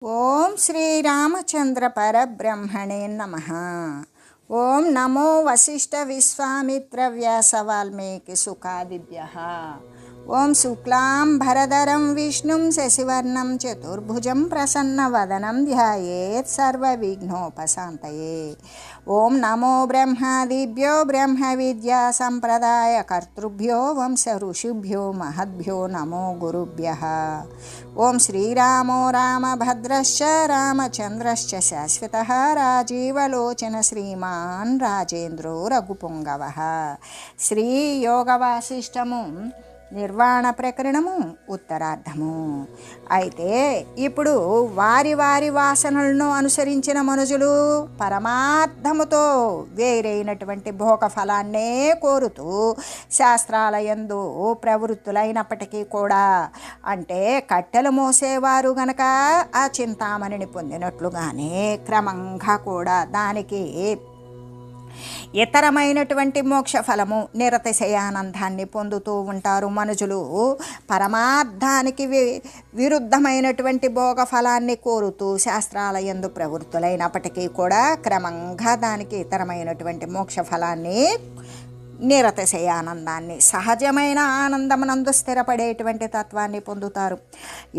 ఓం శ్రీరామచంద్ర పరబ్రహ్మణే నమః. ఓం నమో వశిష్ఠ విశ్వామిత్ర వ్యాస వాల్మీకి సుఖాదిభ్యః. ఓం శుక్లాం భరధరం విష్ణుం శశివర్ణం చతుర్భుజం ప్రసన్నవదనం ధ్యాయేత్ సర్వవిఘ్నోపశాంతయే. ఓం నమో బ్రహ్మాదిభ్యో బ్రహ్మ విద్యా సంప్రదాయ కర్తృభ్యో వంశ ఋషిభ్యో మహద్భ్యో నమో గురుభ్యః. ఓం శ్రీరామో రామభద్రశ్చ రామచంద్రశ్చ శాశ్వతః రాజీవలోచన శ్రీమాన్ రాజేంద్రో రఘుపుంగవః. శ్రీ యోగ వాసిష్టము నిర్వాణ ప్రకరణము ఉత్తరార్ధము. అయితే ఇప్పుడు వారి వారి వాసనలను అనుసరించిన మనుషులు పరమార్థముతో వేరైనటువంటి భోగ ఫలాన్నే కోరుతూ శాస్త్రాలయందు ప్రవృత్తులైనప్పటికీ కూడా, అంటే కట్టెలు మోసేవారు గనక ఆ చింతామణిని పొందినట్లుగానే క్రమంగా కూడా దానికి ఇతరమైనటువంటి మోక్ష ఫలము నిరతిశయానందాన్ని పొందుతూ ఉంటారు. మనుషులు పరమార్థానికి విరుద్ధమైనటువంటి భోగ ఫలాన్ని కోరుతూ శాస్త్రాలయందు ప్రవృత్తులైనప్పటికీ కూడా క్రమంగా దానికి ఇతరమైనటువంటి మోక్ష ఫలాన్ని నిరతిశయానందాన్ని సహజమైన ఆనందమునందు స్థిరపడేటువంటి తత్వాన్ని పొందుతారు.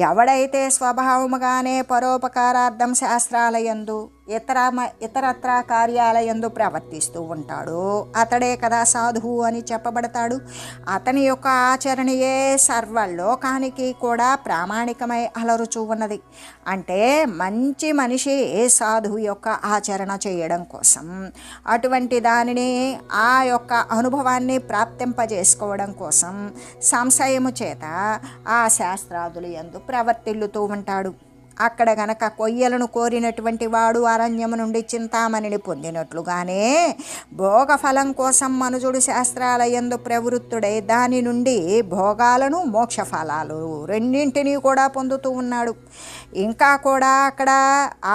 ఎవడైతే స్వభావముగానే పరోపకారార్థం శాస్త్రాలయందు ఇతరత్ర కార్యాలయందు ప్రవర్తిస్తూ ఉంటాడో అతడే కదా సాధువు అని చెప్పబడతాడు. అతని యొక్క ఆచరణయే సర్వలోకానికి కూడా ప్రామాణికమై అలరుచూ ఉన్నది. అంటే మంచి మనిషి సాధువు యొక్క ఆచరణ చేయడం కోసం, అటువంటి దానిని ఆ యొక్క అనుభవాన్ని ప్రాప్తింపజేసుకోవడం కోసం సంశయము చేత ఆ శాస్త్రాదులు యందు ప్రవర్తిల్లుతూ ఉంటాడు. అక్కడ గనక కొయ్యలను కోరినటువంటి వాడు అరణ్యము నుండి చింతామణిని పొందినట్లుగానే భోగఫలం కోసం మనుజుడు శాస్త్రాలయందు ప్రవృత్తుడై దాని నుండి భోగాలను మోక్ష ఫలాలు రెండింటినీ కూడా పొందుతూ ఉన్నాడు. ఇంకా కూడా అక్కడ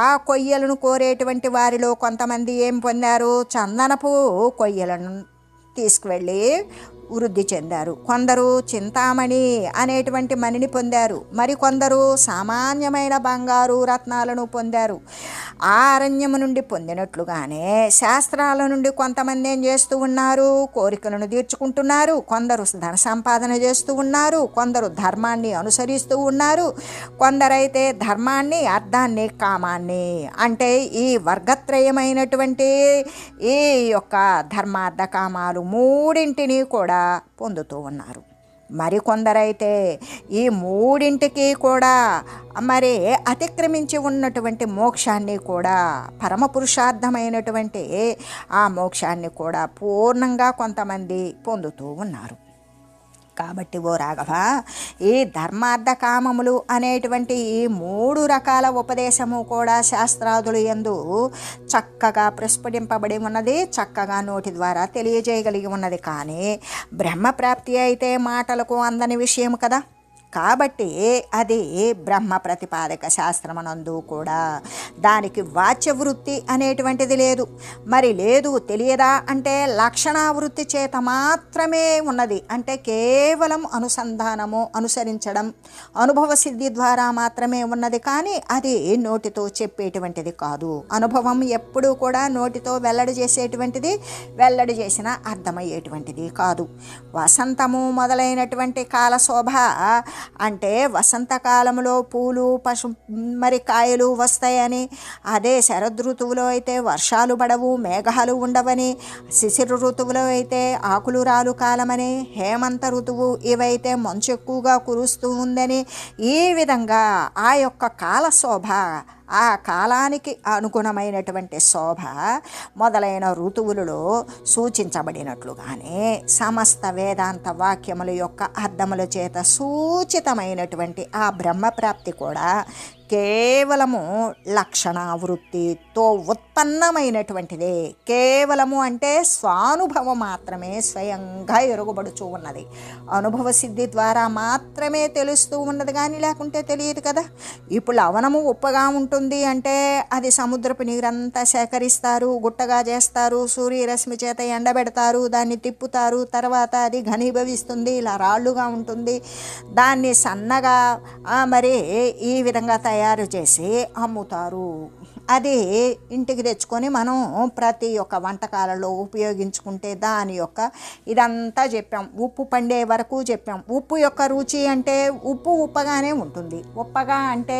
ఆ కొయ్యలను కోరేటువంటి వారిలో కొంతమంది ఏం పొందారు? చందనపు కొయ్యలను తీసుకువెళ్ళి వృద్ధి చెందారు. కొందరు చింతామణి అనేటువంటి మణిని పొందారు. మరికొందరు సామాన్యమైన బంగారు రత్నాలను పొందారు. ఆ అరణ్యము నుండి పొందినట్లుగానే శాస్త్రాల నుండి కొంతమంది ఏం చేస్తూ ఉన్నారు? కోరికలను తీర్చుకుంటున్నారు. కొందరు ధన సంపాదన చేస్తూ ఉన్నారు. కొందరు ధర్మాన్ని అనుసరిస్తూ ఉన్నారు. కొందరైతే ధర్మాన్ని, అర్థాన్ని, కామాన్ని, అంటే ఈ వర్గత్రయమైనటువంటి ఈ యొక్క ధర్మార్థ కామాలు మూడింటిని కూడా పొందుతూ ఉన్నారు. మరికొందరైతే ఈ మూడింటికి కూడా మరి అతిక్రమించి ఉన్నటువంటి మోక్షాన్ని కూడా, పరమ పురుషార్థమైనటువంటి ఆ మోక్షాన్ని కూడా పూర్ణంగా కొంతమంది పొందుతూ ఉన్నారు. కాబట్టి ఓ రాఘవ, ఈ ధర్మార్థ కామములు అనేటువంటి ఈ మూడు రకాల ఉపదేశము కూడా శాస్త్రాదులు యందు చక్కగా ప్రస్ఫుటింపబడి ఉన్నది, చక్కగా నోటి ద్వారా తెలియజేయగలిగి ఉన్నది. కానీ బ్రహ్మప్రాప్తి అయితే మాటలకు అందని విషయం కదా. కాబట్టి అది బ్రహ్మ ప్రతిపాదక శాస్త్రమనందు కూడా దానికి వాచ్యవృత్తి అనేటువంటిది లేదు. మరి లేదు, తెలియదా అంటే లక్షణావృత్తి చేత మాత్రమే ఉన్నది. అంటే కేవలం అనుసంధానము, అనుసరించడం, అనుభవ సిద్ధి ద్వారా మాత్రమే ఉన్నది. కానీ అది నోటితో చెప్పేటువంటిది కాదు. అనుభవం ఎప్పుడూ కూడా నోటితో వెల్లడి చేసేటువంటిది, వెల్లడి చేసిన అర్థమయ్యేటువంటిది కాదు. వసంతము మొదలైనటువంటి కాలశోభ, అంటే వసంతకాలంలో పూలు మరి కాయలు వస్తాయని, అదే శరదృతువులో అయితే వర్షాలు పడవు, మేఘాలు ఉండవని, శిశిర ఋతువులో అయితే ఆకులు రాలు కాలమని, హేమంత ఋతువు ఇవైతే మంచు ఎక్కువగా కురుస్తూ ఉందని, ఈ విధంగా ఆ యొక్క కాలశోభ, ఆ కాలానికి అనుగుణమైనటువంటి శోభ మొదలైన ఋతువులలో సూచించబడినట్లుగానే సమస్త వేదాంత వాక్యముల యొక్క అర్థముల చేత సూచితమైనటువంటి ఆ బ్రహ్మప్రాప్తి కూడా కేవలము లక్షణావృత్తితో ఉత్పన్నమైనటువంటిదే. కేవలము అంటే స్వానుభవం మాత్రమే స్వయంగా ఎరుగుబడుచూ ఉన్నది. అనుభవ సిద్ధి ద్వారా మాత్రమే తెలుస్తూ ఉన్నది, కానీ లేకుంటే తెలియదు కదా. ఇప్పుడు లవణము ఉప్పగా ఉంటుంది అంటే అది సముద్రపు నీరంతా సేకరిస్తారు, గుట్టగా చేస్తారు, సూర్యరశ్మి చేత ఎండబెడతారు, దాన్ని తిప్పుతారు, తర్వాత అది ఘనీభవిస్తుంది, ఇలా రాళ్ళుగా ఉంటుంది. దాన్ని సన్నగా మరి ఈ విధంగా తయారు చేసి అమ్ముతారు. అది ఇంటికి తెచ్చుకొని మనం ప్రతి ఒక్క వంటకాలలో ఉపయోగించుకుంటే దాని యొక్క ఇదంతా చెప్పాం. ఉప్పు పండే వరకు చెప్పాం. ఉప్పు యొక్క రుచి అంటే ఉప్పు ఉప్పగానే ఉంటుంది. ఉప్పగా అంటే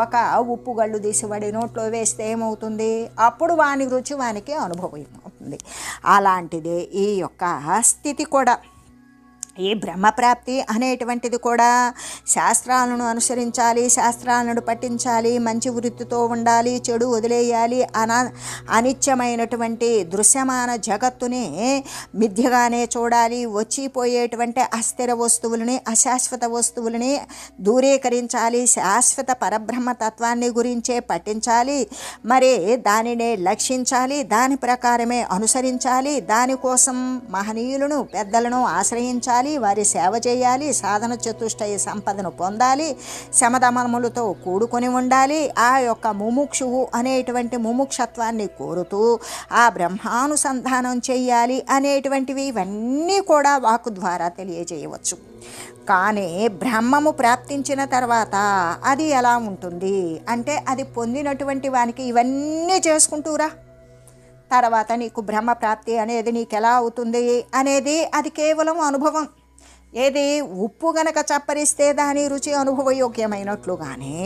ఒక ఉప్పు గళ్ళు తీసి వాడి నోట్లో వేస్తే ఏమవుతుంది, అప్పుడు వాని రుచి వానికి అనుభవం అవుతుంది. అలాంటిదే ఈ యొక్క స్థితి కూడా. ఈ బ్రహ్మప్రాప్తి అనేటువంటిది కూడా శాస్త్రాలను అనుసరించాలి, శాస్త్రాలను పఠించాలి, మంచి వృత్తితో ఉండాలి, చెడు వదిలేయాలి. అనిత్యమైనటువంటి దృశ్యమాన జగత్తుని మిథ్యగానే చూడాలి. వచ్చిపోయేటువంటి అస్థిర వస్తువులని, అశాశ్వత వస్తువులని దూరీకరించాలి. శాశ్వత పరబ్రహ్మతత్వాన్ని గురించే పఠించాలి. మరి దానినే లక్షించాలి, దాని ప్రకారమే అనుసరించాలి. దానికోసం మహనీయులను, పెద్దలను ఆశ్రయించాలి, వారి సేవ చేయాలి, సాధన చతుష్టయ సంపదను పొందాలి, శమదమములతో కూడుకొని ఉండాలి. ఆ యొక్క ముముక్షువు అనేటువంటి ముముక్షత్వాన్ని కోరుతూ ఆ బ్రహ్మానుసంధానం చెయ్యాలి అనేటువంటివి ఇవన్నీ కూడా వాక్కు ద్వారా తెలియజేయవచ్చు. కానీ బ్రహ్మము ప్రాప్తించిన తర్వాత అది ఎలా ఉంటుంది అంటే, అది పొందినటువంటి వానికి ఇవన్నీ చేసుకుంటూరా తర్వాత నీకు బ్రహ్మప్రాప్తి అనేది నీకు ఎలా అవుతుంది అనేది అది కేవలం అనుభవం. ఏది ఉప్పు గనక చప్పరిస్తే దాని రుచి అనుభవయోగ్యమైనట్లుగానే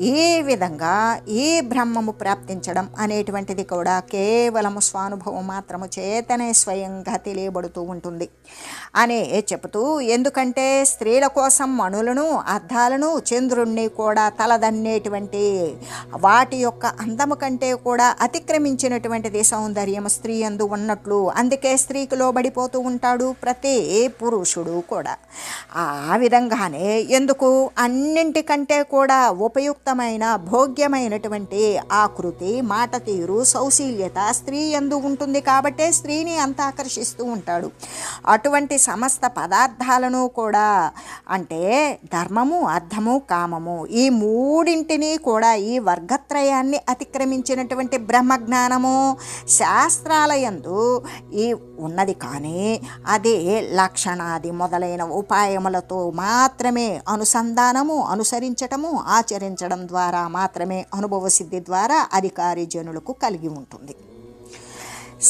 ఈ విధంగా ఈ బ్రహ్మము ప్రాప్తించడం అనేటువంటిది కూడా కేవలము స్వానుభవం మాత్రము చేతనే స్వయంగా తెలియబడుతూ ఉంటుంది అనే చెబుతూ, ఎందుకంటే స్త్రీల కోసం మణులను, అద్దాలను, చంద్రుణ్ణి కూడా తలదన్నేటువంటి వాటి యొక్క అందము కంటే కూడా అతిక్రమించినటువంటిది సౌందర్యం స్త్రీ యందు ఉన్నట్లు. అందుకే స్త్రీకి లోబడిపోతూ ఉంటాడు ప్రతి పురుషుడు కూడా. ఆ విధంగానే ఎందుకు అన్నింటికంటే కూడా ఉపయుక్తమైన భోగ్యమైనటువంటి ఆకృతి, మాట తీరు, సౌశీల్యత స్త్రీ యందు ఉంటుంది కాబట్టే స్త్రీని అంత ఆకర్షిస్తూ ఉంటాడు. అటువంటి సమస్త పదార్థాలను కూడా అంటే ధర్మము, అర్థము, కామము ఈ మూడింటిని కూడా ఈ వర్గత్రయాన్ని అతిక్రమించినటువంటి బ్రహ్మజ్ఞానము శాస్త్రాల యందు ఈ ఉన్నది. కానీ అది లక్షణాది మొదలైన ఉపాయములతో మాత్రమే అనుసంధానము, అనుసరించటము, ఆచరించడం ద్వారా మాత్రమే అనుభవ సిద్ధి ద్వారా అధికారి జనులకు కలిగి ఉంటుంది.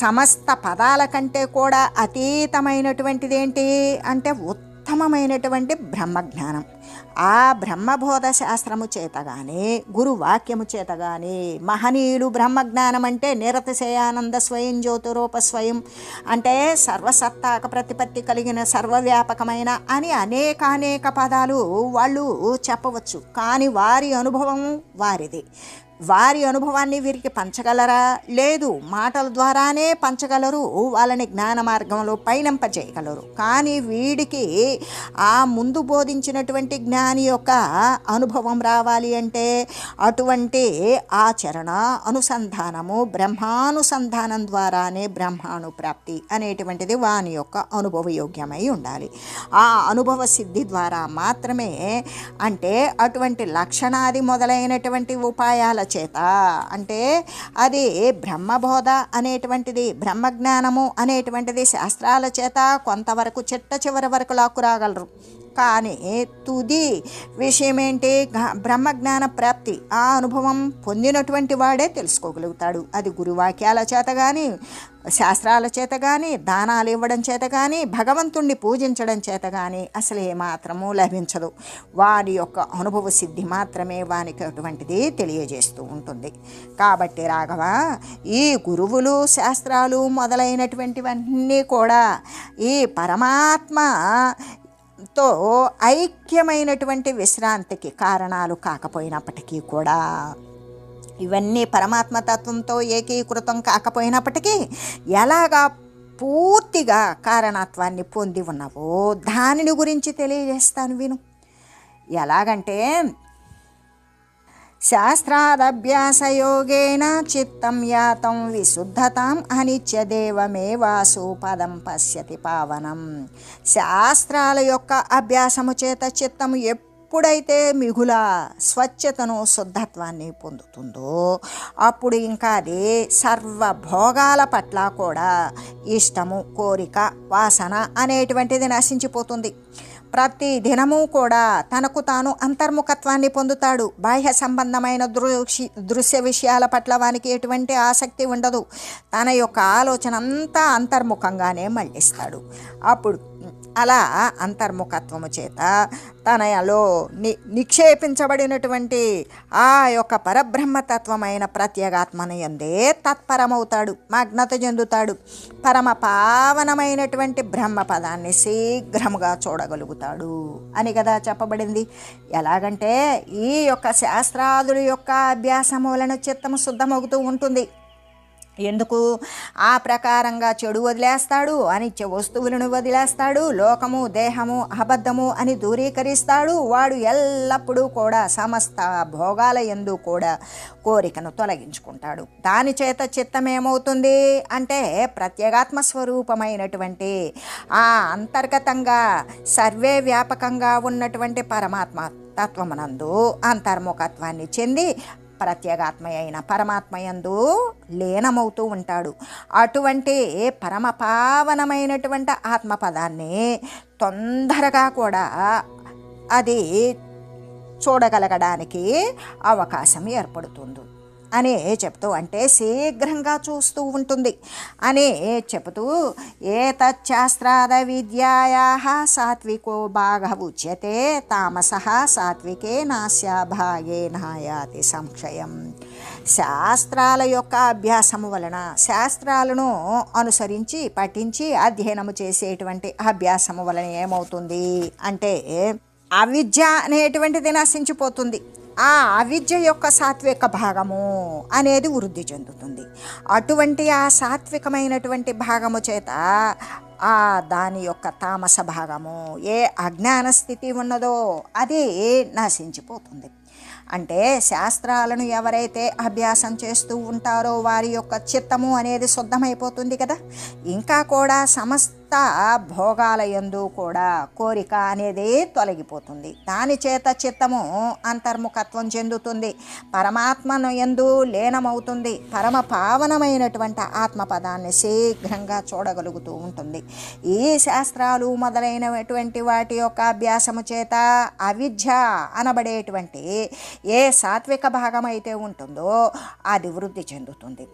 సమస్త పదాల కంటే కూడా అతీతమైనటువంటిది ఏంటి అంటే ఉత్తమమైనటువంటి బ్రహ్మజ్ఞానం. ఆ బ్రహ్మబోధ శాస్త్రము చేత కానీ, గురువాక్యము చేత కానీ మహనీయులు బ్రహ్మజ్ఞానం అంటే నిరతిశయానంద స్వయం జ్యోతిరూప స్వయం అంటే సర్వసత్తాక ప్రతిపత్తి కలిగిన సర్వవ్యాపకమైన అని అనేక పదాలు వాళ్ళు చెప్పవచ్చు. కానీ వారి అనుభవం వారిది. వారి అనుభవాన్ని వీరికి పంచగలరా? లేదు. మాటల ద్వారానే పంచగలరు, వాళ్ళని జ్ఞాన మార్గంలో పయనింపజేయగలరు. కానీ వీడికి ఆ ముందు బోధించినటువంటి జ్ఞాని యొక్క అనుభవం రావాలి అంటే అటువంటి ఆచరణ, అనుసంధానము, బ్రహ్మానుసంధానం ద్వారానే బ్రహ్మానుప్రాప్తి అనేటువంటిది వాని యొక్క అనుభవయోగ్యమై ఉండాలి. ఆ అనుభవ సిద్ధి ద్వారా మాత్రమే అంటే అటువంటి లక్షణాది మొదలైనటువంటి ఉపాయాల చేత అంటే అది బ్రహ్మబోధ అనేటువంటిది, బ్రహ్మజ్ఞానము అనేటువంటిది శాస్త్రాల చేత కొంతవరకు చిట్ట చివరి వరకు లాక్కురాగలరు. కానీ తుది విషయం ఏంటి? బ్రహ్మజ్ఞాన ప్రాప్తి ఆ అనుభవం పొందినటువంటి వాడే తెలుసుకోగలుగుతాడు. అది గురువాక్యాల చేత కానీ, శాస్త్రాల చేత కానీ, దానాలు ఇవ్వడం చేత కానీ, భగవంతుణ్ణి పూజించడం చేత కానీ అసలు ఏమాత్రము లభించదు. వారి యొక్క అనుభవ సిద్ధి మాత్రమే వానికి అటువంటిది తెలియజేస్తూ ఉంటుంది. కాబట్టి రాఘవ, ఈ గురువులు, శాస్త్రాలు మొదలైనటువంటివన్నీ కూడా ఈ పరమాత్మ తో ఐక్యమైనటువంటి విశ్రాంతికి కారణాలు కాకపోయినప్పటికీ కూడా, ఇవన్నీ పరమాత్మతత్వంతో ఏకీకృతం కాకపోయినప్పటికీ ఎలాగా పూర్తిగా కారణత్వాన్ని పొంది ఉన్నావో దానిని గురించి తెలియజేస్తాను విను. ఎలాగంటే శాస్త్రాదభ్యాసయోగేన చిత్తం యాతం విశుద్ధతాం అనిత్యదేవమేవాసు పదం పశ్యతి పావనం. శాస్త్రాల యొక్క అభ్యాసము చేత చిత్తము ఎప్పుడైతే మిగుల స్వచ్ఛతను, శుద్ధత్వాన్ని పొందుతుందో అప్పుడు ఇంకా అది సర్వభోగాల పట్ల కూడా ఇష్టము, కోరిక, వాసన అనేటువంటిది నశించిపోతుంది. ప్రతి దినము కూడా తనకు తాను అంతర్ముఖత్వాన్ని పొందుతాడు. బాహ్య సంబంధమైన దృశ్య విషయాల పట్ల వానికి ఎటువంటి ఆసక్తి ఉండదు. తన యొక్క ఆలోచన అంతా అంతర్ముఖంగానే మళ్ళిస్తాడు. అప్పుడు అలా అంతర్ముఖత్వము చేత తనలో నిక్షేపించబడినటువంటి ఆ యొక్క పరబ్రహ్మతత్వమైన ప్రత్యేగాత్మను యందే తత్పరమవుతాడు, మగ్నత చెందుతాడు. పరమ పావనమైనటువంటి బ్రహ్మపదాన్ని శీఘ్రముగా చూడగలుగుతాడు అని కదా చెప్పబడింది. ఎలాగంటే ఈ యొక్క శాస్త్రాదుల యొక్క అభ్యాసము వలన చిత్తము శుద్ధమవుతూ ఉంటుంది. ఎందుకు? ఆ ప్రకారంగా చెడు వదిలేస్తాడు, అనిత్య వస్తువులను వదిలేస్తాడు, లోకము దేహము అబద్ధము అని దూరీకరిస్తాడు. వాడు ఎల్లప్పుడూ కూడా సమస్త భోగాల యందు కూడా కోరికను తొలగించుకుంటాడు. దాని చేత చిత్తం ఏమవుతుంది అంటే ప్రత్యేగాత్మ స్వరూపమైనటువంటి ఆ అంతర్గతంగా సర్వే వ్యాపకంగా ఉన్నటువంటి పరమాత్మ తత్వమునందు అంతర్ముఖత్వాన్ని చెంది ప్రత్యేగాత్మ అయిన పరమాత్మయందు లీనమవుతూ ఉంటాడు. అటువంటి పరమ పావనమైనటువంటి ఆత్మపదాన్ని తొందరగా కూడా అది చూడగలగడానికి అవకాశం ఏర్పడుతుంది అని చెప్తూ, అంటే శీఘ్రంగా చూస్తూ ఉంటుంది అని చెబుతూ, ఏతచ్చాస్త్రాద విద్యాయాః సాత్వికో భాగః ఉచ్యతే తామసః సాత్వికే నాస్య భాగే నాయాతి సంక్షయం. శాస్త్రాల యొక్క అభ్యాసము వలన, శాస్త్రాలను అనుసరించి పఠించి అధ్యయనము చేసేటువంటి అభ్యాసము వలన ఏమవుతుంది అంటే అవిద్య అనేటువంటిది నశించిపోతుంది. ఆ అవిద్య యొక్క సాత్విక భాగము అనేది వృద్ధి చెందుతుంది. అటువంటి ఆ సాత్వికమైనటువంటి భాగము చేత ఆ దాని యొక్క తామస భాగము, ఏ అజ్ఞాన స్థితి ఉన్నదో అది నశించిపోతుంది. అంటే శాస్త్రాలను ఎవరైతే అభ్యాసం చేస్తూ ఉంటారో వారి యొక్క చిత్తము అనేది శుద్ధమైపోతుంది కదా. ఇంకా కూడా సమస్త భోగాల యందు కూడా కోరిక అనేది తొలగిపోతుంది. దాని చేత చిత్తము అంతర్ముఖత్వం చెందుతుంది, పరమాత్మను యందు లీనమవుతుంది, పరమ పావనమైనటువంటి ఆత్మపదాన్ని శీఘ్రంగా చూడగలుగుతూ ఉంటుంది. ఈ శాస్త్రాలు మొదలైనటువంటి వాటి యొక్క అభ్యాసము చేత అవిద్య అనబడేటువంటి ఏ సాత్విక భాగం అయితే ఉంటుందో అది వృద్ధి చెందుతుంది.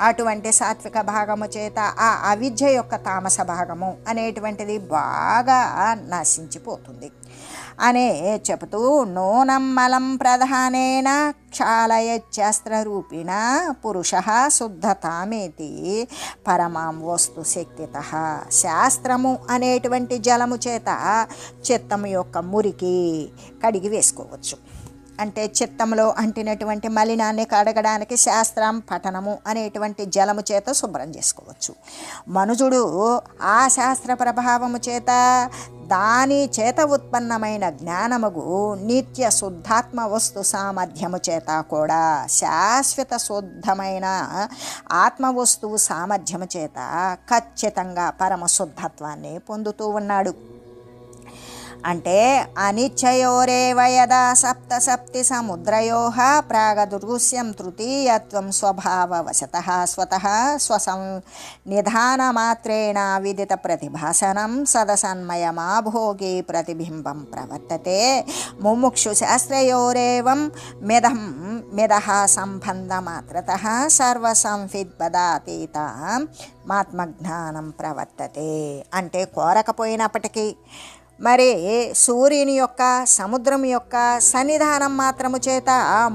అటువంటి సాత్విక భాగము చేత ఆ అవిద్య యొక్క తామస భాగము అనేటువంటిది బాగా నశించిపోతుంది అనే చెబుతూ, నూనం మలం ప్రధానేన క్షాళయచ్చాస్త్రరూపిణ పురుష శుద్ధతామేతి పరమాం వస్తు శక్తితః. శాస్త్రము అనేటువంటి జలము చేత చిత్తము యొక్క మురికి కడిగి వేసుకోవచ్చు. అంటే చిత్తంలో అంటినటువంటి మలినాన్ని కడగడానికి శాస్త్రం పఠనము అనేటువంటి జలము చేత శుభ్రం చేసుకోవచ్చు. మనుజుడు ఆ శాస్త్ర ప్రభావము చేత దాని చేత ఉత్పన్నమైన జ్ఞానముగు నిత్య శుద్ధాత్మ వస్తు సామర్థ్యము చేత కూడా శాశ్వత శుద్ధమైన ఆత్మవస్తువు సామర్థ్యము చేత ఖచ్చితంగా పరమ శుద్ధత్వాన్ని పొందుతూ ఉన్నాడు. అంటే అనిశ్చయోరేవ యదా సప్త సప్తి సముద్రయోః ప్రాగదృశ్యం తృతీయత్వం స్వభావవశతః స్వతః స్వసంనిధానమాత్రేణ విదిత ప్రతిభాసనం సదసన్మయమాభోగి ప్రతిబింబం ప్రవర్తతే. ముముక్షు శాస్త్రయోరేవం మిదః సంబంధమాత్రతః సర్వసంవిద్పదాతీతం ఆత్మజ్ఞానం ప్రవర్తతే. అంటే కోరకపోయినప్పటికీ మరి సూర్యుని యొక్క సముద్రం యొక్క సన్నిధానం మాత్రము చేత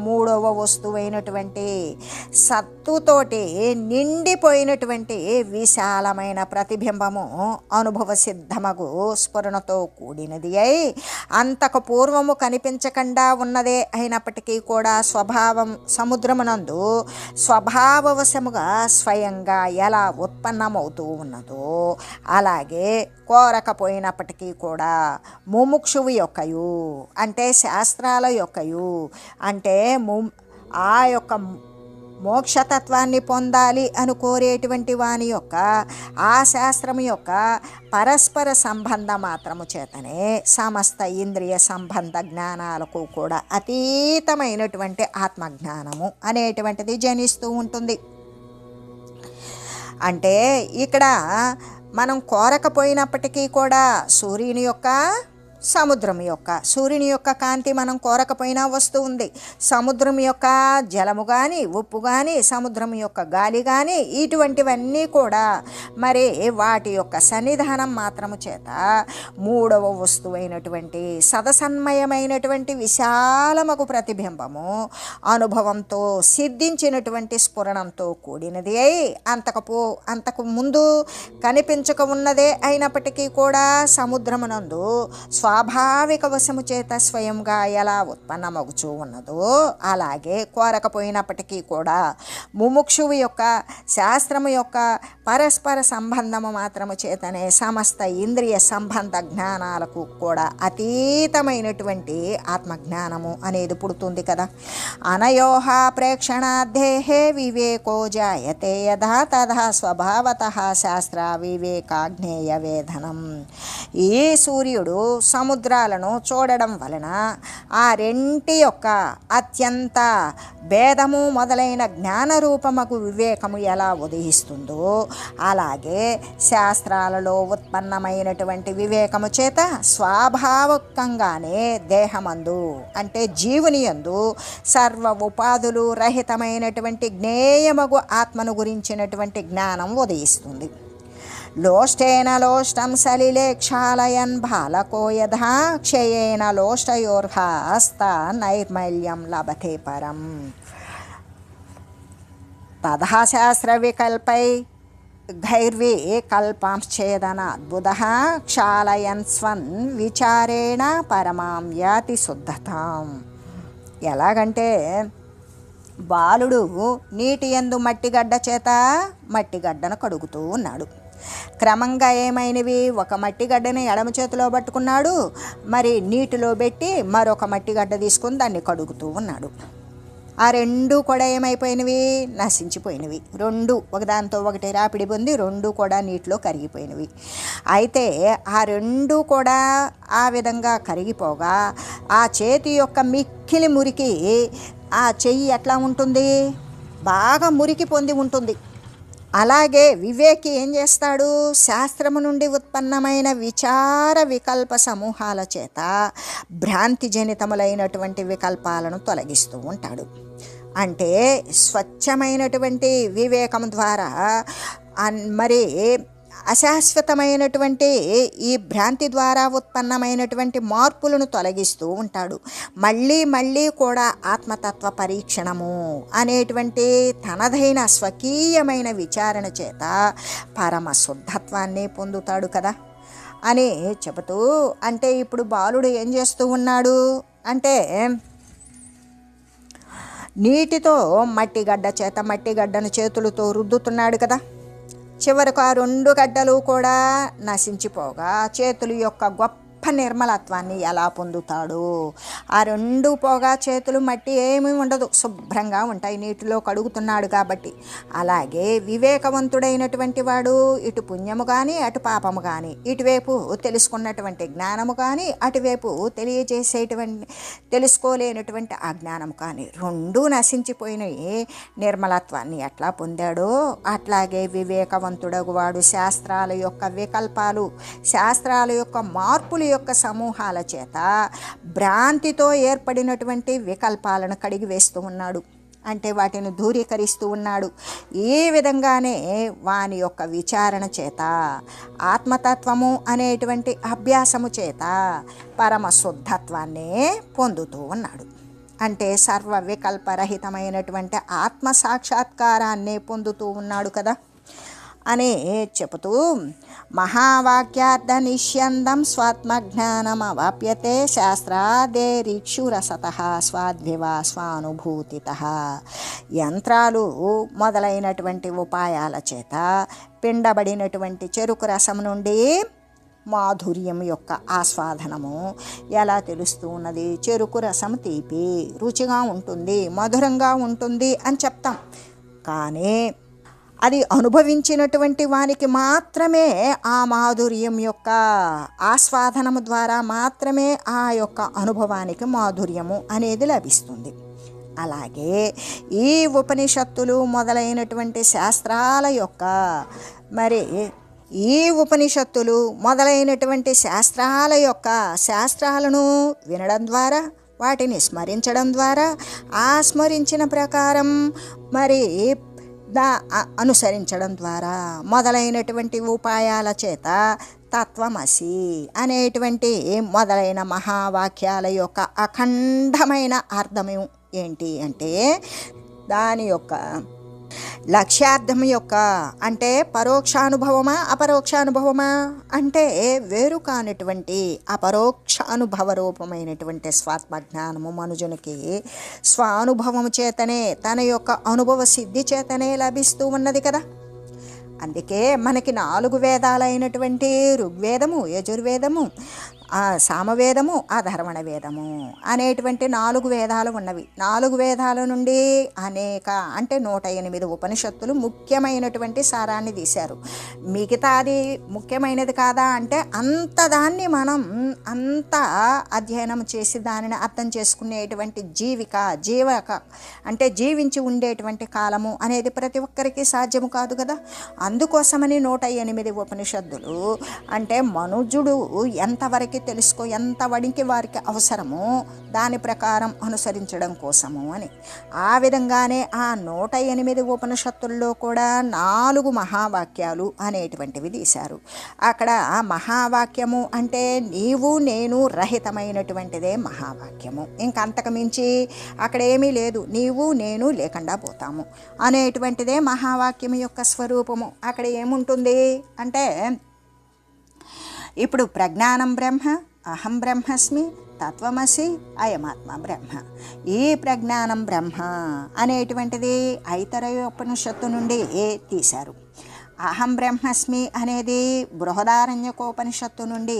మూడవ వస్తువైనటువంటి సత్తుతోటి నిండిపోయినటువంటి విశాలమైన ప్రతిబింబము అనుభవ సిద్ధమగు స్ఫురణతో కూడినది అయి అంతకు పూర్వము కనిపించకుండా ఉన్నదే అయినప్పటికీ కూడా స్వభావం సముద్రమునందు స్వభావవశముగా స్వయంగా ఎలా ఉత్పన్నమవుతూ ఉన్నదో అలాగే కోరకపోయినప్పటికీ కూడా ముముక్షువు యొక్కయు అంటే శాస్త్రాల యొక్కయు అంటే ఆ యొక్క మోక్షతత్వాన్ని పొందాలి అని కోరేటువంటి వాని యొక్క ఆ శాస్త్రము యొక్క పరస్పర సంబంధ మాత్రము చేతనే సమస్త ఇంద్రియ సంబంధ జ్ఞానాలకు కూడా అతీతమైనటువంటి ఆత్మజ్ఞానము అనేటువంటిది జనిస్తూ ఉంటుంది. అంటే ఇక్కడ మనం కోరకపోయినప్పటికీ కూడా సూర్యుని యొక్క సముద్రం యొక్క సూర్యుని యొక్క కాంతి మనం కోరకపోయినా వస్తూ ఉంది. సముద్రం యొక్క జలము కానీ, ఉప్పు కానీ, సముద్రం యొక్క గాలి కానీ, ఇటువంటివన్నీ కూడా మరి వాటి యొక్క సన్నిధానం మాత్రము చేత మూడవ వస్తువైనటువంటి సదసన్మయమైనటువంటి విశాలమగు ప్రతిబింబము అనుభవంతో సిద్ధించినటువంటి స్ఫురణంతో కూడినది అయి అంతకు ముందు కనిపించక ఉన్నదే అయినప్పటికీ కూడా సముద్రమునందు స్వాభావిక వశము చేత స్వయంగా ఎలా ఉత్పన్నమగుచూ ఉన్నదో అలాగే కోరకపోయినప్పటికీ కూడా ముముక్షువు యొక్క శాస్త్రము యొక్క పరస్పర సంబంధము మాత్రము చేతనే సమస్త ఇంద్రియ సంబంధ జ్ఞానాలకు కూడా అతీతమైనటువంటి ఆత్మజ్ఞానము అనేది పుడుతుంది కదా. అనయోహ ప్రేక్షణాదేహే వివేకో జాయతే యథా తథా స్వభావతః శాస్త్ర వివేకాజ్ఞేయ వేదనం. ఈ సూర్యుడు సముద్రాలను చూడడం వలన ఆ రెంటి యొక్క అత్యంత భేదము మొదలైన జ్ఞానరూపమగు వివేకము ఎలా ఉదయిస్తుందో అలాగే శాస్త్రాలలో ఉత్పన్నమైనటువంటి వివేకము చేత స్వాభావికంగానే దేహమందు అంటే జీవుని యందు సర్వ ఉపాధులు రహితమైనటువంటి జ్ఞేయమగు ఆత్మను గురించినటువంటి జ్ఞానం ఉదయిస్తుంది. లోష్టేన లోష్టం సలిలే క్షాళయన్ బాలకో యథా క్షయేన లోష్టయోర్హస్త నైర్మల్యం లభతే పరం. తథా శాస్త్ర వికల్పై గైర్వికల్పాంశ్చేదన అద్భుతః క్షాళయన్ స్వన్ విచారేణ పరమాం యాతి శుద్ధతాం. ఎలాగంటే బాలుడు నీటి యందు మట్టిగడ్డ చేత మట్టిగడ్డను కడుగుతూ ఉన్నాడు. క్రమంగా ఏమైనవి, ఒక మట్టిగడ్డని ఎడమ చేతిలో పట్టుకున్నాడు, మరి నీటిలో పెట్టి మరొక మట్టిగడ్డ తీసుకుని దాన్ని కడుగుతూ ఉన్నాడు. ఆ రెండు కూడా ఏమైపోయినవి, నశించిపోయినవి. రెండు ఒకదాంతో ఒకటి రాపిడి పొంది రెండు కూడా నీటిలో కరిగిపోయినవి. అయితే ఆ రెండు కూడా ఆ విధంగా కరిగిపోగా ఆ చేతి యొక్క మిక్కిలి మురికి ఆ చెయ్యి ఎట్లా ఉంటుంది, బాగా మురికి పొంది ఉంటుంది. అలాగే వివేకి ఏం చేస్తాడు, శాస్త్రము నుండి ఉత్పన్నమైన విచార వికల్ప సమూహాల చేత భ్రాంతి జనితములైనటువంటి వికల్పాలను తొలగిస్తూ ఉంటాడు. అంటే స్వచ్ఛమైనటువంటి వివేకం ద్వారా మరి అశాశ్వతమైనటువంటి ఈ భ్రాంతి ద్వారా ఉత్పన్నమైనటువంటి మార్పులను తొలగిస్తూ ఉంటాడు. మళ్ళీ మళ్ళీ కూడా ఆత్మతత్వ పరీక్షణము అనేటువంటి తనదైన స్వకీయమైన విచారణ చేత పరమ శుద్ధత్వాన్ని పొందుతాడు కదా అని చెబుతూ, అంటే ఇప్పుడు బాలుడు ఏం చేస్తూ ఉన్నాడు అంటే నీటితో మట్టిగడ్డ చేత మట్టిగడ్డను చేతులతో రుద్దుతున్నాడు కదా. చివరకు ఆ రెండు గడ్డలు కూడా నశించిపోగా చేతుల యొక్క గొప్ప నిర్మలత్వాన్ని ఎలా పొందుతాడు. ఆ రెండు పోగా చేతులు మట్టి ఏమీ ఉండదు, శుభ్రంగా ఉంటాయి, నీటిలో కడుగుతున్నాడు కాబట్టి. అలాగే వివేకవంతుడైనటువంటి వాడు ఇటు పుణ్యము కానీ అటు పాపము కానీ, ఇటువైపు తెలుసుకున్నటువంటి జ్ఞానము కానీ అటువైపు తెలుసుకోలేనటువంటి అజ్ఞానము కానీ రెండూ నశించిపోయిన నిర్మలత్వాన్ని ఎట్లా పొందాడో అట్లాగే వివేకవంతుడగు వాడు శాస్త్రాల యొక్క వికల్పాలు, శాస్త్రాల యొక్క మార్పుల యొక్క సమూహాల చేత భ్రాంతితో ఏర్పడినటువంటి వికల్పాలను కడిగివేస్తూ ఉన్నాడు. అంటే వాటిని దూరీకరిస్తూ ఉన్నాడు. ఈ విధంగానే వాని యొక్క విచారణ చేత ఆత్మతత్వము అనేటువంటి అభ్యాసము చేత పరమ శుద్ధత్వాన్నే పొందుతూ ఉన్నాడు. అంటే సర్వ వికల్పరహితమైనటువంటి ఆత్మ సాక్షాత్కారాన్నే పొందుతూ ఉన్నాడు కదా అని చెబుతూ, మహావాక్యార్థ నిష్యందం స్వాత్మజ్ఞానమవాప్యతే శాస్త్రాదేరీక్షురసతః స్వాద్వివా స్వానుభూతితః. యంత్రాలు మొదలైనటువంటి ఉపాయాల చేత పిండబడినటువంటి చెరుకు రసం నుండి మాధుర్యం యొక్క ఆస్వాదనము ఎలా తెలుస్తూ ఉన్నది. చెరుకు రసం తీపి రుచిగా ఉంటుంది, మధురంగా ఉంటుంది అని చెప్తాం. కానీ అది అనుభవించినటువంటి వానికి మాత్రమే ఆ మాధుర్యం యొక్క ఆస్వాదనము ద్వారా మాత్రమే ఆ యొక్క అనుభవానికి మాధుర్యము అనేది లభిస్తుంది. అలాగే ఈ ఉపనిషత్తులు మొదలైనటువంటి శాస్త్రాల యొక్క మరి ఈ ఉపనిషత్తులు మొదలైనటువంటి శాస్త్రాలను వినడం ద్వారా, వాటిని స్మరించడం ద్వారా, ఆ స్మరించిన ప్రకారం మరి అనుసరించడం ద్వారా మొదలైనటువంటి ఉపాయాల చేత తత్వమసి అనేటువంటి మొదలైన మహావాక్యాల యొక్క అఖండమైన అర్థము ఏంటి అంటే, దాని యొక్క లక్ష్యార్థం యొక్క అంటే పరోక్షానుభవమా అపరోక్షానుభవమా అంటే వేరు కానటువంటి అపరోక్ష అనుభవ రూపమైనటువంటి స్వాత్మజ్ఞానము మనుజునికి స్వానుభవము చేతనే, తన యొక్క అనుభవ సిద్ధి చేతనే లభిస్తూ ఉన్నది కదా. అందుకే మనకి 4 వేదాలైనటువంటి ఋగ్వేదము, యజుర్వేదము, సామవేదము, అధర్వణ వేదము అనేటువంటి 4 వేదాలు ఉన్నవి. 4 వేదాల నుండి అనేక అంటే 108 ఉపనిషత్తులు ముఖ్యమైనటువంటి సారాన్ని తీశారు. మిగతాది ముఖ్యమైనది కాదా అంటే అంత దాన్ని మనం అంత అధ్యయనం చేసి దానిని అర్థం చేసుకునేటువంటి జీవక అంటే జీవించి ఉండేటువంటి కాలము అనేది ప్రతి ఒక్కరికి సాధ్యము కాదు కదా. అందుకోసమని 108 ఉపనిషత్తులు అంటే మనుజుడు ఎంతవరకు ఎంత వడికి వారికి అవసరమో దాని ప్రకారం అనుసరించడం కోసము అని. ఆ విధంగానే ఆ 108 ఉపనిషత్తుల్లో కూడా 4 మహావాక్యాలు అనేటువంటివి తీశారు. అక్కడ మహావాక్యము అంటే నీవు నేను రహితమైనటువంటిదే మహావాక్యము. ఇంకంతకు మించి అక్కడ ఏమీ లేదు, నీవు నేను లేకుండా పోతాము అనేటువంటిదే మహావాక్యం యొక్క స్వరూపము. అక్కడ ఏముంటుంది అంటే, ఇప్పుడు ప్రజ్ఞానం బ్రహ్మ, అహం బ్రహ్మస్మి, తత్వమసి, అయమాత్మ బ్రహ్మ. ఈ ప్రజ్ఞానం బ్రహ్మ అనేటువంటిది ఐతరేయోపనిషత్తు నుండి తీశారు. అహం బ్రహ్మస్మి అనేది బృహదారణ్యకోపనిషత్తు నుండి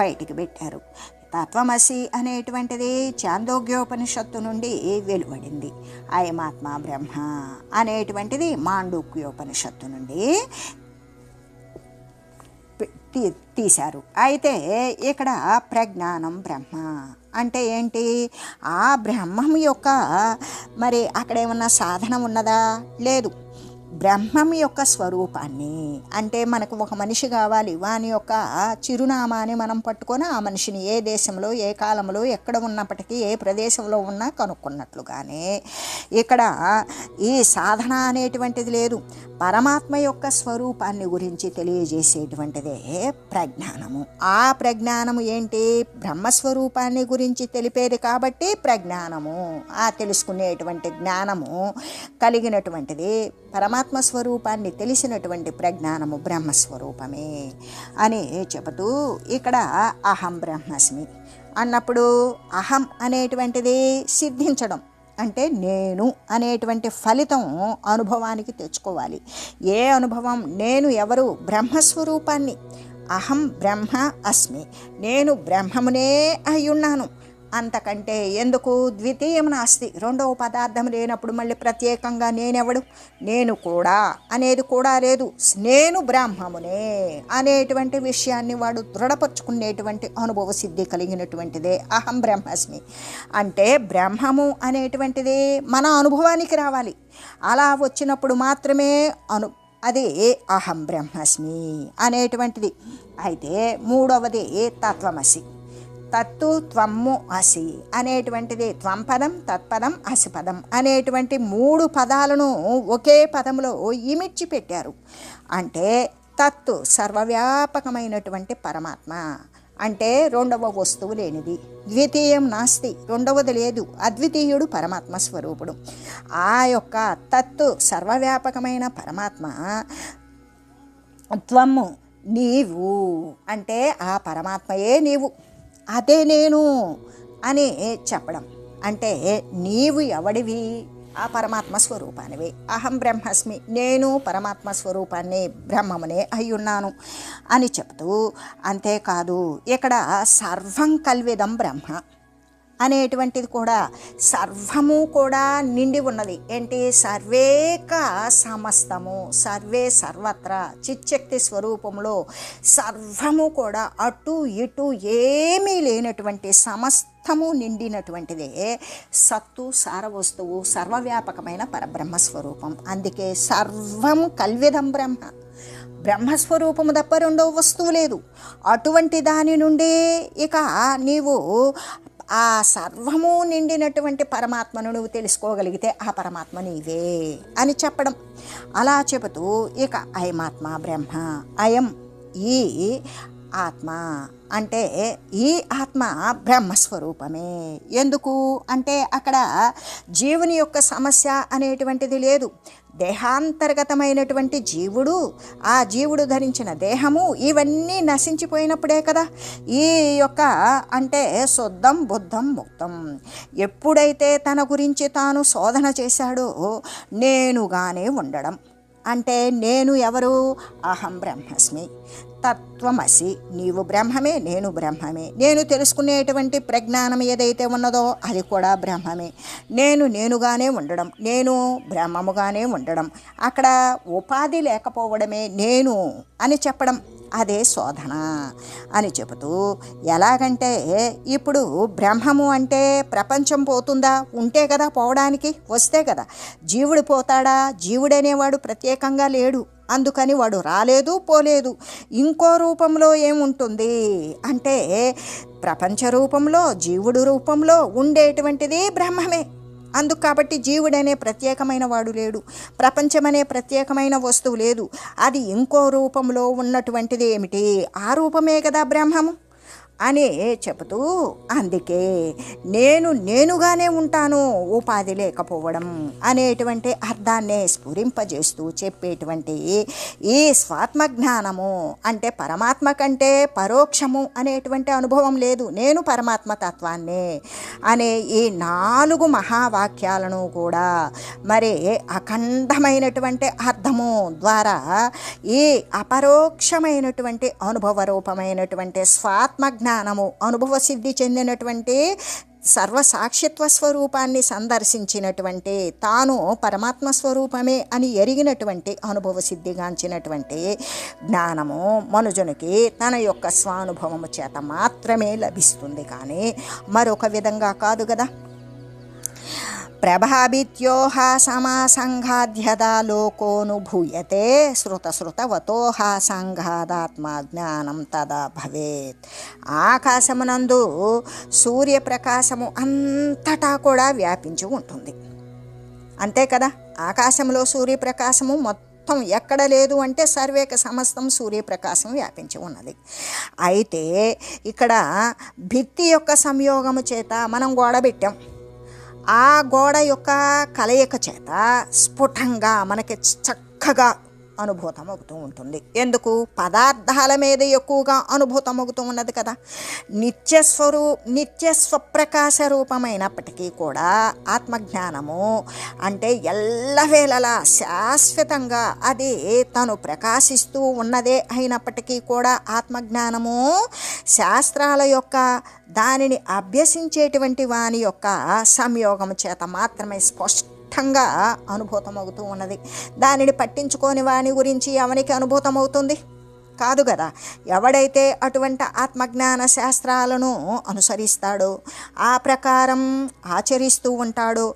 బయటికి పెట్టారు. తత్వమసి అనేటువంటిది చాందోగ్యోపనిషత్తు నుండి వెలువడింది. అయమాత్మ బ్రహ్మ అనేటువంటిది మాండూక్యోపనిషత్తు నుండి తీశారు. అయితే ఇక్కడ ప్రజ్ఞానం బ్రహ్మ అంటే ఏంటి? ఆ బ్రహ్మం యొక్క మరి అక్కడ ఏమన్నా సాధన ఉన్నదా? లేదు. బ్రహ్మం యొక్క స్వరూపాన్ని అంటే మనకు ఒక మనిషి కావాలి, వాని యొక్క చిరునామాని మనం పట్టుకొని ఆ మనిషిని ఏ దేశంలో ఏ కాలంలో ఎక్కడ ఉన్నప్పటికీ ఏ ప్రదేశంలో ఉన్నా కనుక్కున్నట్లుగానే ఇక్కడ ఈ సాధన అనేటువంటిది లేదు. పరమాత్మ యొక్క స్వరూపాన్ని గురించి తెలియజేసేటువంటిదే ప్రజ్ఞానము. ఆ ప్రజ్ఞానము ఏంటి? బ్రహ్మస్వరూపాన్ని గురించి తెలిపేది కాబట్టి ప్రజ్ఞానము. ఆ తెలుసుకునేటువంటి జ్ఞానము కలిగినటువంటిది పరమాత్మ స్వరూపాన్ని తెలిసినటువంటి ప్రజ్ఞానము బ్రహ్మస్వరూపమే అని చెబుతూ ఇక్కడ అహం బ్రహ్మస్మి అన్నప్పుడు అహం అనేటువంటిది సిద్ధించడం అంటే నేను అనేటువంటి ఫలితం అనుభవానికి తెచ్చుకోవాలి. ఏ అనుభవం? నేను ఎవరు? బ్రహ్మస్వరూపాన్ని. అహం బ్రహ్మ అస్మి, నేను బ్రహ్మమునే అయ్యున్నాను. అంతకంటే ఎందుకు? ద్వితీయం నాస్తి, రెండవ పదార్థం లేనప్పుడు మళ్ళీ ప్రత్యేకంగా నేనెవడు, నేను కూడా అనేది కూడా లేదు. నేను బ్రహ్మమునే అనేటువంటి విషయాన్ని వాడు దృఢపరుచుకునేటువంటి అనుభవ సిద్ధి కలిగినటువంటిదే అహం బ్రహ్మస్మి. అంటే బ్రహ్మము అనేటువంటిది మన అనుభవానికి రావాలి. అలా వచ్చినప్పుడు మాత్రమే అది అహం బ్రహ్మస్మి అనేటువంటిది. అయితే మూడవది తత్వమసి. తత్తు త్వమ్ము అసి అనేటువంటిది త్వంపదం, తత్పదం, అసిపదం అనేటువంటి 3 పదాలను ఒకే పదంలో ఇమిడ్చి పెట్టారు. అంటే తత్తు సర్వవ్యాపకమైనటువంటి పరమాత్మ అంటే రెండవ వస్తువు లేనిది. ద్వితీయం నాస్తి, రెండవది లేదు. అద్వితీయుడు పరమాత్మ స్వరూపుడు. ఆ యొక్క తత్తు సర్వవ్యాపకమైన పరమాత్మ. త్వము నీవు అంటే ఆ పరమాత్మయే నీవు, అదే నేను అని చెప్పడం. అంటే నీవు ఎవడివి? ఆ పరమాత్మ స్వరూపానివి. అహం బ్రహ్మస్మి, నేను పరమాత్మ స్వరూపాన్ని బ్రహ్మమునే అయ్యున్నాను అని చెప్తూ, అంతేకాదు ఇక్కడ సర్వం కల్విదం బ్రహ్మ అనేటువంటిది కూడా సర్వము కూడా నిండి ఉన్నది. ఏంటి? సర్వేక సమస్తము, సర్వే సర్వత్రా చిచ్చక్తి స్వరూపంలో సర్వము కూడా అటు ఇటు ఏమీ లేనటువంటి సమస్తము నిండినటువంటిదే సత్తు సారవస్తువు సర్వవ్యాపకమైన పరబ్రహ్మ స్వరూపం. అందుకే సర్వం కల్విదం బ్రహ్మ. బ్రహ్మస్వరూపము తప్ప రెండవ వస్తువు లేదు. అటువంటి దాని నుండి ఇక నీవు ఆ సర్వము నిండినటువంటి పరమాత్మను నువ్వు తెలుసుకోగలిగితే ఆ పరమాత్మ నీవే అని చెప్పడం. అలా చెబుతూ ఇక అయమాత్మ బ్రహ్మ, అయం ఈ ఆత్మ అంటే ఈ ఆత్మ బ్రహ్మస్వరూపమే. ఎందుకు అంటే అక్కడ జీవుని యొక్క సమస్య అనేటువంటిది లేదు. దేహాంతర్గతమైనటువంటి జీవుడు, ఆ జీవుడు ధరించిన దేహము ఇవన్నీ నశించిపోయినప్పుడే కదా ఈ యొక్క అంటే శుద్ధం బుద్ధం ముక్తం. ఎప్పుడైతే తన గురించి తాను శోధన చేశాడో నేనుగానే ఉండడం అంటే నేను ఎవరు? అహం బ్రహ్మస్మి, తత్వమసి, నీవు బ్రహ్మమే, నేను బ్రహ్మమే. నేను తెలుసుకునేటువంటి ప్రజ్ఞానం ఏదైతే ఉన్నదో అది కూడా బ్రహ్మమే. నేనుగానే ఉండడం, నేను బ్రహ్మముగానే ఉండడం, అక్కడ ఉపాధి లేకపోవడమే నేను అని చెప్పడం, అదే శోధన అని చెబుతూ ఎలాగంటే ఇప్పుడు బ్రహ్మము అంటే ప్రపంచం పోతుందా? ఉంటే కదా పోవడానికి, వస్తే కదా. జీవుడు పోతాడా? జీవుడనేవాడు ప్రత్యేకంగా లేడు, అందుకని వాడు రాలేదు పోలేదు. ఇంకో రూపంలో ఏముంటుంది అంటే ప్రపంచ రూపంలో జీవుడు రూపంలో ఉండేటువంటిది బ్రహ్మమే. అందుకు కాబట్టి జీవుడనే ప్రత్యేకమైన వాడు లేడు, ప్రపంచమనే ప్రత్యేకమైన వస్తువు లేదు. అది ఇంకో రూపంలో ఉన్నటువంటిది ఏమిటి? ఆ రూపమే కదా బ్రహ్మము అని చెబుతూ అందుకే నేనుగానే ఉంటాను, ఉపాధి లేకపోవడం అనేటువంటి అర్థాన్నే స్ఫురింపజేస్తూ చెప్పేటువంటి ఈ స్వాత్మజ్ఞానము అంటే పరమాత్మ కంటే పరోక్షము అనేటువంటి అనుభవం లేదు, నేను పరమాత్మ తత్వాన్నే అనే ఈ 4 మహావాక్యాలను కూడా మరి అఖండమైనటువంటి అర్థము ద్వారా ఈ అపరోక్షమైనటువంటి అనుభవ రూపమైనటువంటి స్వాత్మజ్ఞానము అనుభవ సిద్ధి చెందినటువంటి సర్వసాక్షిత్వ స్వరూపాన్ని సందర్శించినటువంటి తాను పరమాత్మ స్వరూపమే అని ఎరిగినటువంటి అనుభవ సిద్ధిగాంచినటువంటి జ్ఞానము మనుజునికి తన యొక్క స్వానుభవము చేత మాత్రమే లభిస్తుంది, కానీ మరొక విధంగా కాదు కదా. ప్రభాభిత్యోహ సమాసంఘాద్యదా లోకోనుభూయతే శృతశృతవతోహ సంఘాదాత్మజ్ఞానం తదా భవేత్. ఆకాశమునందు సూర్యప్రకాశము అంతటా కూడా వ్యాపించి ఉంటుంది, అంతే కదా. ఆకాశంలో సూర్యప్రకాశము మొత్తం ఎక్కడ లేదు అంటే సర్వేక సమస్తం సూర్యప్రకాశం వ్యాపించి ఉన్నది. అయితే ఇక్కడ భిత్తి యొక్క సంయోగము చేత మనం గోడ పెట్టాం, ఆ గోడ యొక్క కలయిక చేత స్ఫుటంగా మనకి చక్కగా అనుభూతం అవుతూ ఉంటుంది. ఎందుకు? పదార్థాల మీద ఎక్కువగా అనుభూతం అవుతూ ఉన్నది కదా. నిత్య స్వప్రకాశ రూపమైనప్పటికీ కూడా ఆత్మజ్ఞానము అంటే ఎల్లవేళలా శాశ్వతంగా అది తను ప్రకాశిస్తూ ఉన్నదే అయినప్పటికీ కూడా ఆత్మజ్ఞానము శాస్త్రాల యొక్క దానిని అభ్యసించేటువంటి వాని యొక్క సంయోగం చేత మాత్రమే స్పష్టంగా అనుభూతమవుతూ ఉన్నది. దానిని పట్టించుకోని వాని గురించి ఎవరికి అనుభూతమవుతుంది? కాదు కదా. ఎవడైతే అటువంటి ఆత్మజ్ఞాన శాస్త్రాలను అనుసరిస్తాడో, ఆ ప్రకారం ఆచరిస్తూ ఉంటాడో,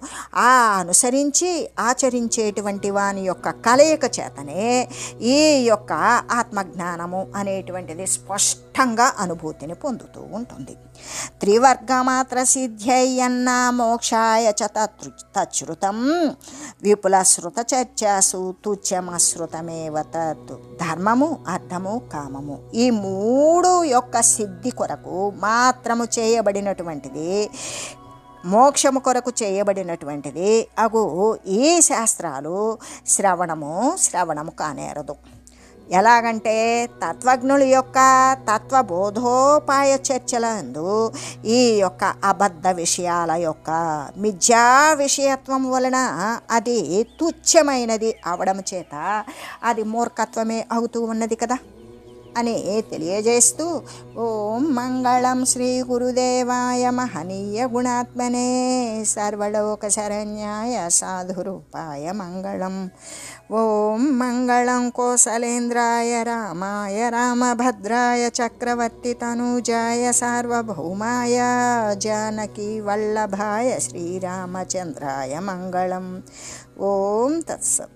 ఆ అనుసరించి ఆచరించేటువంటి వాని యొక్క కలయిక చేతనే ఈ యొక్క ఆత్మజ్ఞానము అనేటువంటిది స్పష్టంగా అనుభూతిని పొందుతూ ఉంటుంది. త్రివర్గమాత్ర సిద్ధ్యన్న మోక్షాయ చ తచ్ఛృతం విపుల శృత చర్చాసు తుచ్చమశ్రుతమేవ తత్. ధర్మము, అర్థము, కామము ఈ 3 యొక్క సిద్ధి కొరకు మాత్రము చేయబడినటువంటిది, మోక్షము కొరకు చేయబడినటువంటిది అగు ఈ శాస్త్రాలు శ్రవణము కానేరదు. ఎలాగంటే తత్వజ్ఞుల యొక్క తత్వబోధోపాయ చర్చలందు ఈ యొక్క అబద్ధ విషయాల యొక్క మిథ్యా విషయత్వం వలన అది తుచ్చమైనది అవడం చేత అది మూర్ఖత్వమే అవుతూ ఉన్నది కదా అని తెలియజేస్తూ ఓం మంగళం శ్రీ గురుదేవాయ మహనీయ గుణాత్మనే సర్వలోక శరణ్యాయ సాధురూపాయ మంగళం. ఓం మంగళం కోసలేంద్రాయ రామాయ రామభద్రాయ చక్రవర్తి తనూజాయ సార్వభౌమాయ జానకి వల్లభాయ శ్రీరామచంద్రాయ మంగళం. ఓం తత్సత్.